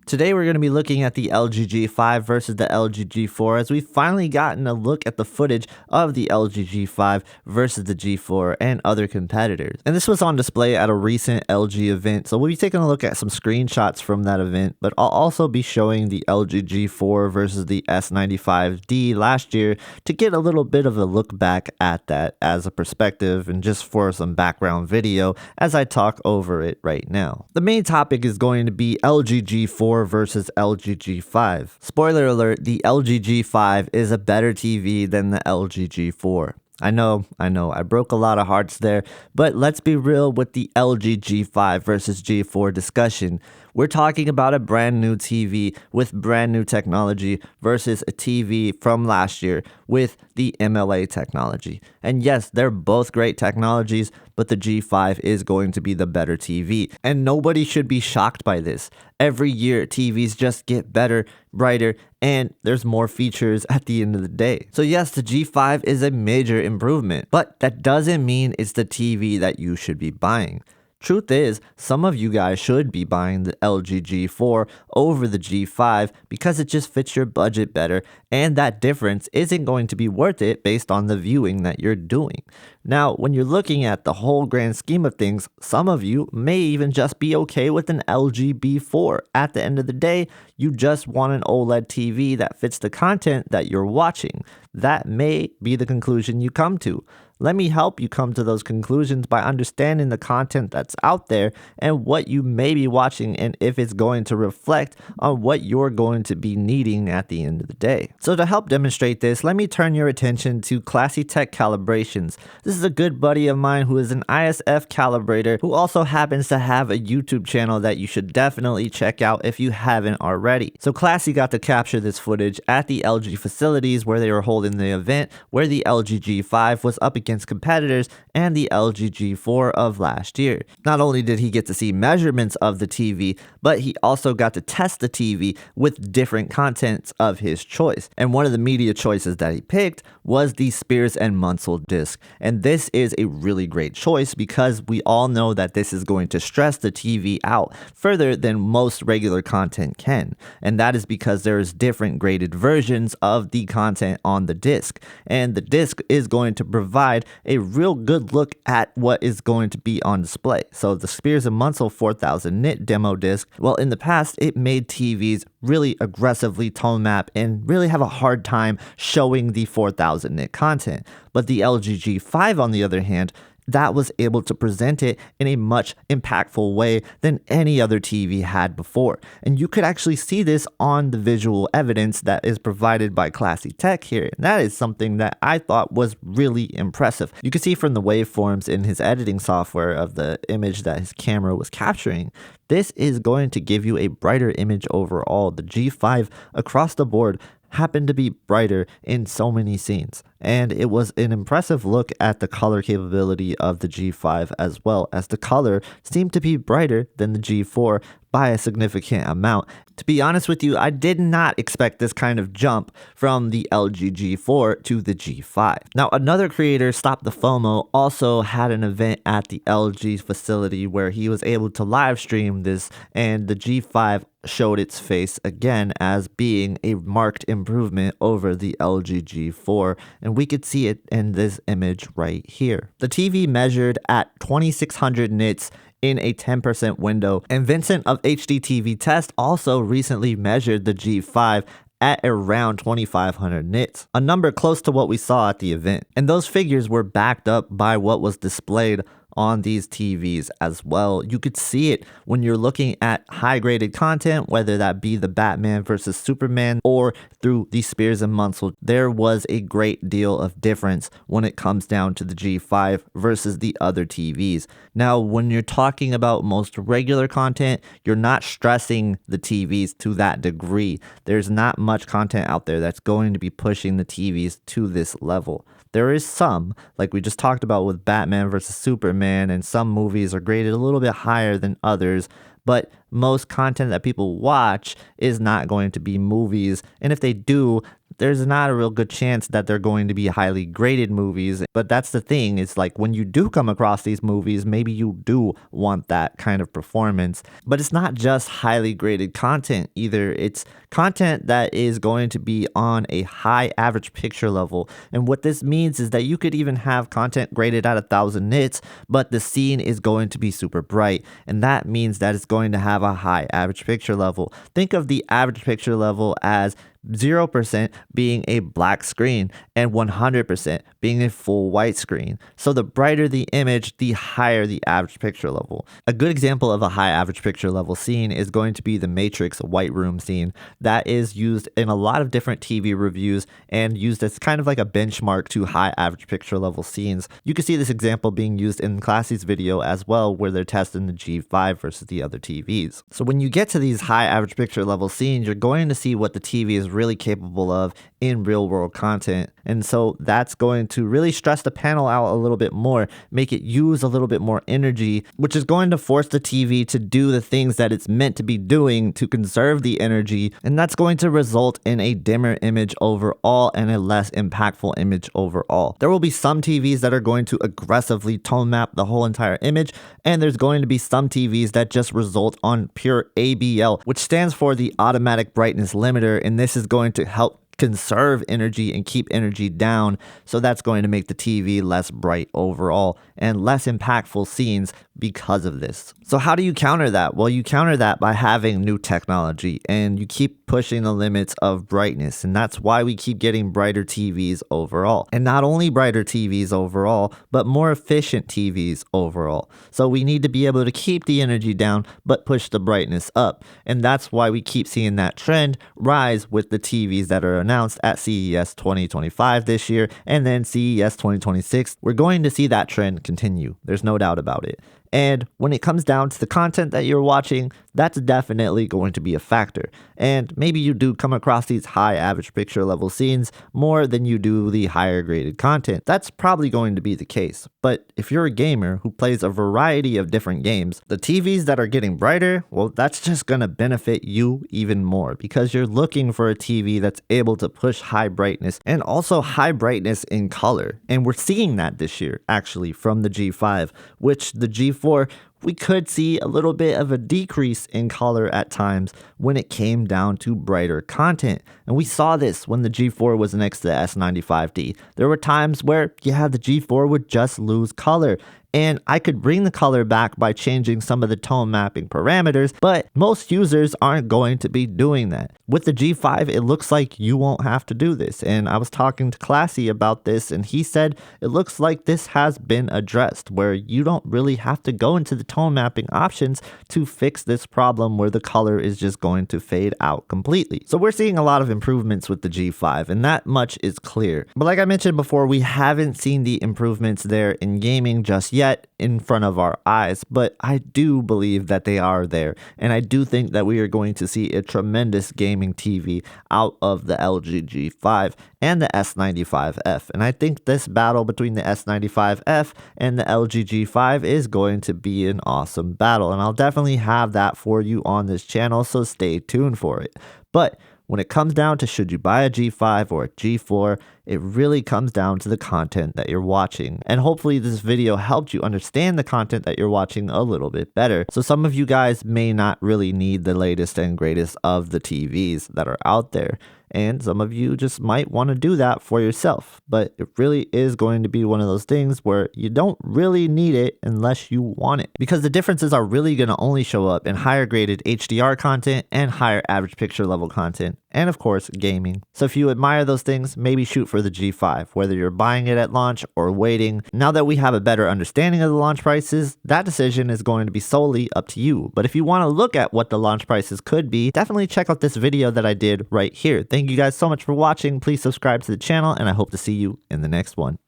Today we're going to be looking at the LG G5 versus the LG G4 as we've finally gotten a look at the footage of the LG G5 versus the G4 and other competitors. And this was on display at a recent LG event, so we'll be taking a look at some screenshots from that event, but I'll also be showing the LG G4 versus the S95D last year to get a little bit of a look back at that as a perspective and just for some background video as I talk over it right now. The main topic is going to be LG G4 versus LG G5. Spoiler alert, the LG G5 is a better TV than the LG G4. I know, I broke a lot of hearts there, but let's be real with the LG G5 versus G4 discussion. We're talking about a brand new TV with brand new technology versus a TV from last year with the MLA technology. And yes, they're both great technologies, but the G5 is going to be the better TV. And nobody should be shocked by this. Every year, TVs just get better, brighter, and there's more features at the end of the day. So yes, the G5 is a major improvement, but that doesn't mean it's the TV that you should be buying. Truth is, some of you guys should be buying the LG G4 over the G5 because it just fits your budget better, and that difference isn't going to be worth it based on the viewing that you're doing. Now, when you're looking at the whole grand scheme of things, some of you may even just be okay with an LG B4. At the end of the day, you just want an OLED TV that fits the content that you're watching. That may be the conclusion you come to. Let me help you come to those conclusions by understanding the content that's out there and what you may be watching and if it's going to reflect on what you're going to be needing at the end of the day. So to help demonstrate this, let me turn your attention to Classy Tech Calibrations. This is a good buddy of mine who is an ISF calibrator who also happens to have a YouTube channel that you should definitely check out if you haven't already. So Classy got to capture this footage at the LG facilities where they were holding the event where the LG G5 was up against competitors and the LG G4 of last year. Not only did he get to see measurements of the TV, but he also got to test the TV with different contents of his choice. And one of the media choices that he picked was the Spears and Munsell disc. And this is a really great choice because we all know that this is going to stress the TV out further than most regular content can. And that is because there's different graded versions of the content on the disc. And the disc is going to provide a real good look at what is going to be on display. So the Spears and Munsell 4000 nit demo disc, well, in the past, it made TVs really aggressively tone map and really have a hard time showing the 4000 nit content. But the LG G5, on the other hand, that was able to present it in a much impactful way than any other TV had before. And you could actually see this on the visual evidence that is provided by Classy Tech here. And that is something that I thought was really impressive. You can see from the waveforms in his editing software of the image that his camera was capturing, this is going to give you a brighter image overall. The G5 across the board happened to be brighter in so many scenes, and it was an impressive look at the color capability of the G5 as well, as the color seemed to be brighter than the G4 by a significant amount. To be honest with you, I did not expect this kind of jump from the LG G4 to the G5. Now, another creator, Stop the FOMO, also had an event at the LG facility where he was able to live stream this, and the G5 showed its face again as being a marked improvement over the LG G4, and we could see it in this image right here. The TV measured at 2600 nits in a 10% window, and Vincent of HDTV Test also recently measured the G5 at around 2500 nits, a number close to what we saw at the event. And those figures were backed up by what was displayed on these TVs as well. You could see it when you're looking at high graded content, whether that be the Batman versus Superman or through the Spears and Munsell. There was a great deal of difference when it comes down to the G5 versus the other TVs. Now, when you're talking about most regular content, you're not stressing the TVs to that degree. There's not much content out there that's going to be pushing the TVs to this level. There is some, like we just talked about with Batman versus Superman, and some movies are graded a little bit higher than others, but most content that people watch is not going to be movies. And if they do, there's not a real good chance that they're going to be highly graded movies. But that's the thing. It's like when you do come across these movies, maybe you do want that kind of performance. But it's not just highly graded content either. It's content that is going to be on a high average picture level. And what this means is that you could even have content graded at 1000 nits, but the scene is going to be super bright. And that means that it's going to have a high average picture level. Think of the average picture level as 0% being a black screen and 100% being a full white screen. So the brighter the image, the higher the average picture level. A good example of a high average picture level scene is going to be the Matrix White Room scene that is used in a lot of different TV reviews and used as kind of like a benchmark to high average picture level scenes. You can see this example being used in Classy's video as well, where they're testing the G5 versus the other TVs. So when you get to these high average picture level scenes, you're going to see what the TV is really capable of in real world content. And so that's going to really stress the panel out a little bit more, make it use a little bit more energy, which is going to force the TV to do the things that it's meant to be doing to conserve the energy. And that's going to result in a dimmer image overall and a less impactful image overall. There will be some TVs that are going to aggressively tone map the whole entire image, and there's going to be some TVs that just result on pure ABL, which stands for the automatic brightness limiter, and this is going to help conserve energy and keep energy down. So that's going to make the TV less bright overall and less impactful scenes because of this. So how do you counter that? Well, you counter that by having new technology, and you keep pushing the limits of brightness. And that's why we keep getting brighter TVs overall. And not only brighter TVs overall, but more efficient TVs overall. So we need to be able to keep the energy down, but push the brightness up. And that's why we keep seeing that trend rise with the TVs that are announced at CES 2025 this year, and then CES 2026. We're going to see that trend continue. There's no doubt about it. And when it comes down to the content that you're watching, that's definitely going to be a factor. And maybe you do come across these high average picture level scenes more than you do the higher graded content. That's probably going to be the case. But if you're a gamer who plays a variety of different games, the TVs that are getting brighter, well, that's just going to benefit you even more, because you're looking for a TV that's able to push high brightness and also high brightness in color. And we're seeing that this year, actually, from the G5, which the G4, we could see a little bit of a decrease in color at times when it came down to brighter content. And we saw this when the G4 was next to the S95D. There were times where, yeah, the G4 would just lose color. And I could bring the color back by changing some of the tone mapping parameters, but most users aren't going to be doing that. With the G5, it looks like you won't have to do this. And I was talking to Classy about this, and he said it looks like this has been addressed, where you don't really have to go into the tone mapping options to fix this problem where the color is just going to fade out completely. So we're seeing a lot of improvements with the G5, and that much is clear. But like I mentioned before, we haven't seen the improvements there in gaming just yet in front of our eyes, but I do believe that they are there, and I do think that we are going to see a tremendous gaming TV out of the LG G5 and the S95F. And I think this battle between the S95F and the LG G5 is going to be an awesome battle, and I'll definitely have that for you on this channel, so stay tuned for it. But when it comes down to should you buy a G5 or a G4, it really comes down to the content that you're watching. And hopefully this video helped you understand the content that you're watching a little bit better. So some of you guys may not really need the latest and greatest of the TVs that are out there, and some of you just might want to do that for yourself. But it really is going to be one of those things where you don't really need it unless you want it, because the differences are really going to only show up in higher graded HDR content and higher average picture level content, and of course gaming. So if you admire those things, maybe shoot for the G5, whether you're buying it at launch or waiting. Now that we have a better understanding of the launch prices, that decision is going to be solely up to you. But if you want to look at what the launch prices could be, definitely check out this video that I did right here. Thank you guys so much for watching. Please subscribe to the channel, and I hope to see you in the next one.